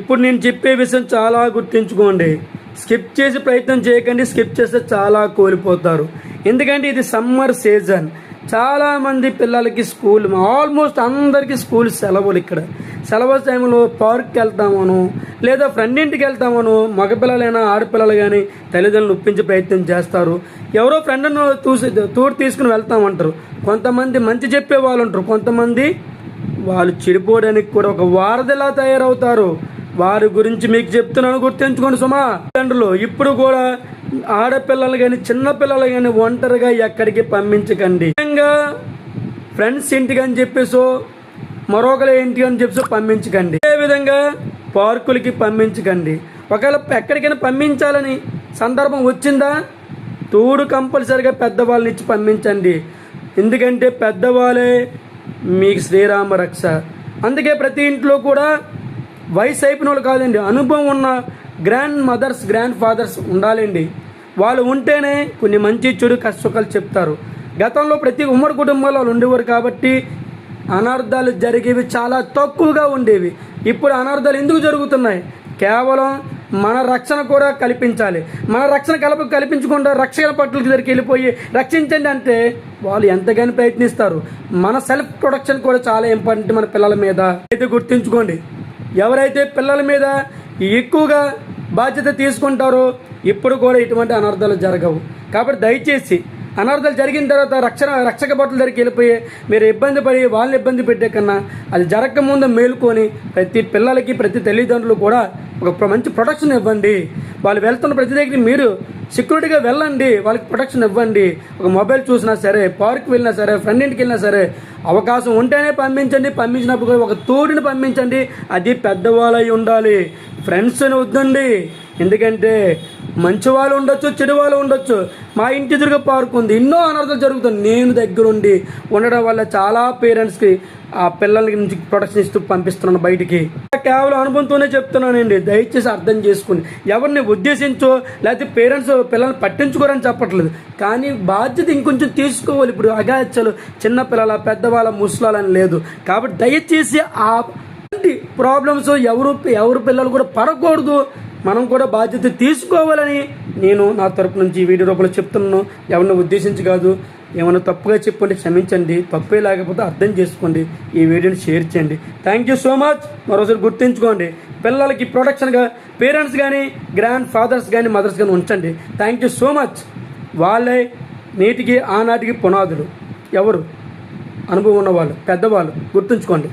ఇప్పుడు నేను చెప్పే విషయం చాలా గుర్తుంచుకోండి. స్కిప్ చేసి ప్రయత్నం చేయకండి. స్కిప్ చేస్తే చాలా కోల్పోతారు. ఎందుకంటే ఇది సమ్మర్ సీజన్. చాలామంది పిల్లలకి స్కూల్, ఆల్మోస్ట్ అందరికీ స్కూల్ సెలవులు. ఇక్కడ సెలవు టైంలో పార్క్కి వెళ్తామను, లేదా ఫ్రెండ్ ఇంటికి వెళ్తామను, మగపిల్లలైనా ఆడపిల్లలు కానీ తల్లిదండ్రులు ఒప్పించే ప్రయత్నం చేస్తారు. ఎవరో ఫ్రెండ్ను తోడు తీసుకుని వెళ్తామంటారు. కొంతమంది మంచి చెప్పే వాళ్ళు ఉంటారు, కొంతమంది వాళ్ళు చెడిపోవడానికి కూడా ఒక వారధిలా తయారవుతారు. వారి గురించి మీకు చెప్తున్నాను, గుర్తుంచుకోండి సుమా. తల్లిదండ్రులు ఇప్పుడు కూడా ఆడపిల్లలు కానీ చిన్నపిల్లలు కానీ ఒంటరిగా ఎక్కడికి పంపించకండి. ఫ్రెండ్స్ ఇంటికి అని చెప్పేసో మరొకరి ఇంటికి అని చెప్పేసో పంపించకండి. అదేవిధంగా పార్కులకి పంపించకండి. ఒకవేళ ఎక్కడికైనా పంపించాలని సందర్భం వచ్చిందా, తోడు కంపల్సరిగా పెద్దవాళ్ళని ఇచ్చి పంపించండి. ఎందుకంటే పెద్దవాళ్ళే మీకు శ్రీరామ రక్ష. అందుకే ప్రతి ఇంట్లో కూడా వయసు అయిపోయిన వాళ్ళు కాదండి, అనుభవం ఉన్న గ్రాండ్ మదర్స్, గ్రాండ్ ఫాదర్స్ ఉండాలండి. వాళ్ళు ఉంటేనే కొన్ని మంచి చెడు కష్టసుఖాలు చెప్తారు. గతంలో ప్రతి ఉమ్మడి కుటుంబాల్లో వాళ్ళు ఉండేవారు కాబట్టి అనర్థాలు జరిగేవి చాలా తక్కువగా ఉండేవి. ఇప్పుడు అనర్థాలు ఎందుకు జరుగుతున్నాయి? కేవలం మన రక్షణ కూడా కల్పించాలి. మన రక్షణ కల్పించకుండా రక్షణ పట్టుల దగ్గరికి వెళ్ళిపోయి రక్షించండి అంటే వాళ్ళు ఎంతగానో ప్రయత్నిస్తారు. మన సెల్ఫ్ ప్రొటెక్షన్ కూడా చాలా ఇంపార్టెంట్ మన పిల్లల మీద. అయితే గుర్తుంచుకోండి, ఎవరైతే పిల్లల మీద ఎక్కువగా బాధ్యత తీసుకుంటారో ఇప్పుడు కూడా ఇటువంటి అనర్థాలు జరగవు. కాబట్టి దయచేసి అనర్థాలు జరిగిన తర్వాత రక్షక భటుల దగ్గరికి వెళ్ళిపోయి మీరు ఇబ్బంది పడి వాళ్ళని ఇబ్బంది పెట్టే కన్నా అది జరగకముందు మేలుకొని ప్రతి పిల్లలకి, ప్రతి తల్లిదండ్రులు కూడా ఒక మంచి ప్రొటెక్షన్ ఇవ్వండి. వాళ్ళు వెళ్తున్న ప్రతి దగ్గరికి మీరు సెక్యూరిటీగా వెళ్ళండి, వాళ్ళకి ప్రొటెక్షన్ ఇవ్వండి. ఒక మొబైల్ చూసినా సరే, పార్క్ వెళ్ళినా సరే, ఫ్రెండ్ ఇంటికి వెళ్ళినా సరే అవకాశం ఉంటేనే పంపించండి. పంపించినప్పుడు కూడా ఒక తోడుని పంపించండి. అది పెద్దవాళ్ళై ఉండాలి, ఫ్రెండ్స్ని వద్దండి. ఎందుకంటే మంచి వాళ్ళు ఉండొచ్చు, చెడు వాళ్ళు ఉండొచ్చు. మా ఇంటి ఎదురుగా పార్క్ ఉంది, ఎన్నో అనర్థాలు జరుగుతుంది. నేను దగ్గరుండి ఉండడం వల్ల చాలా పేరెంట్స్కి ఆ పిల్లల నుంచి ప్రొటెక్షన్ ఇస్తూ పంపిస్తున్నాను బయటికి. కేవలం అనుభవంతోనే చెప్తున్నానండి, దయచేసి అర్థం చేసుకోండి. ఎవరిని ఉద్దేశించో లేకపోతే పేరెంట్స్ పిల్లల్ని పట్టించుకోరని చెప్పట్లేదు, కానీ బాధ్యత ఇంకొంచెం తీసుకోవాలి. ఇప్పుడు అగాచలు చిన్నపిల్లల, పెద్దవాళ్ళ, ముసలాలని లేదు. కాబట్టి దయచేసి ఆ ప్రాబ్లమ్స్ ఎవరు పిల్లలు కూడా పడకూడదు. మనం కూడా బాధ్యత తీసుకోవాలని నేను నా తరపు నుంచి వీడియో రూపంలో చెప్తున్నాను. ఎవరిని ఉద్దేశించి కాదు. ఏమైనా తప్పుగా చెప్పండి, క్షమించండి. తప్పే లేకపోతే అర్థం చేసుకోండి. ఈ వీడియోని షేర్ చేయండి. Thank you so much. మరోసారి గుర్తుంచుకోండి, పిల్లలకి ప్రొటెక్షన్గా పేరెంట్స్ కానీ, గ్రాండ్ ఫాదర్స్ కానీ, మదర్స్ కానీ ఉంచండి. Thank you so much. వాళ్ళే నేటికి ఆనాటికి పునాదులు. ఎవరు అనుభవం ఉన్నవాళ్ళు, పెద్దవాళ్ళు. గుర్తుంచుకోండి.